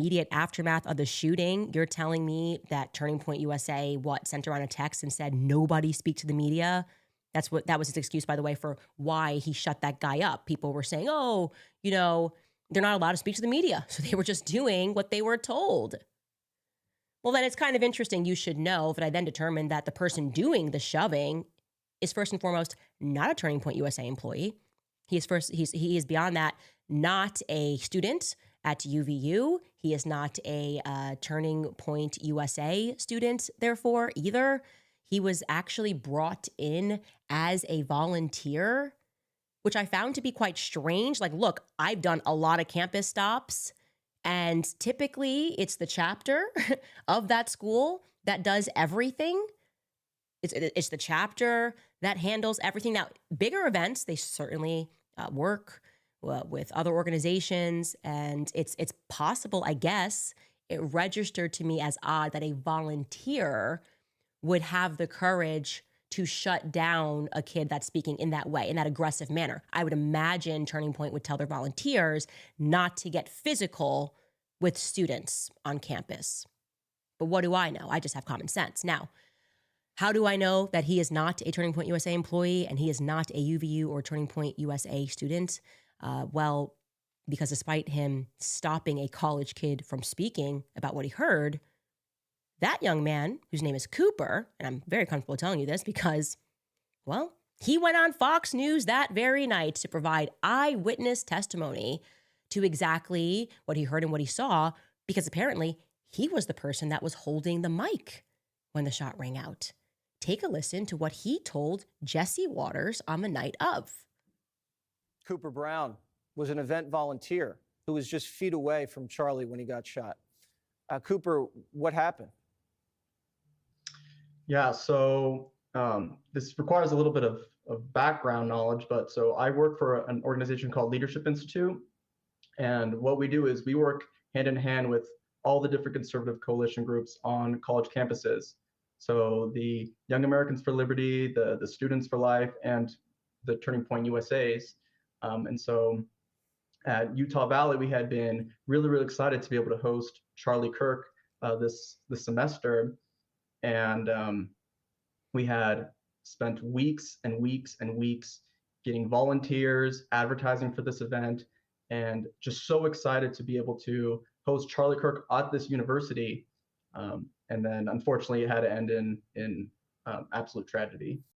immediate aftermath of the shooting, you're telling me that Turning Point USA, sent around a text and said, nobody speak to the media? That was his excuse, by the way, for why he shut that guy up. People were saying, oh, they're not allowed to speak to the media. So they were just doing what they were told. Well, then it's kind of interesting. You should know that I then determined that the person doing the shoving is first and foremost not a Turning Point USA employee. He is beyond that not a student at UVU. He is not a Turning Point USA student, therefore, either. He was actually brought in as a volunteer, which I found to be quite strange. Like, look, I've done a lot of campus stops, and typically it's the chapter of that school that does everything. It's the chapter that handles everything. Now, bigger events, they certainly work with other organizations, and it's possible, I guess, it registered to me as odd that a volunteer would have the courage to shut down a kid that's speaking in that way, in that aggressive manner. I would imagine Turning Point would tell their volunteers not to get physical with students on campus. But what do I know? I just have common sense. Now, how do I know that he is not a Turning Point USA employee and he is not a UVU or Turning Point USA student? Well, because despite him stopping a college kid from speaking about what he heard, that young man, whose name is Cooper, and I'm very comfortable telling you this because, well, he went on Fox News that very night to provide eyewitness testimony to exactly what he heard and what he saw, because apparently he was the person that was holding the mic when the shot rang out. Take a listen to what he told Jesse Waters on the night of. Cooper Brown was an event volunteer who was just feet away from Charlie when he got shot. Cooper, what happened? Yeah, so this requires a little bit of background knowledge, but so I work for an organization called Leadership Institute, and what we do is we work hand in hand with all the different conservative coalition groups on college campuses. So the Young Americans for Liberty, the Students for Life, and the Turning Point USAs. And so at Utah Valley, we had been really, really excited to be able to host Charlie Kirk this semester. And we had spent weeks and weeks and weeks getting volunteers, advertising for this event, and just so excited to be able to host Charlie Kirk at this university. And then unfortunately it had to end in absolute tragedy.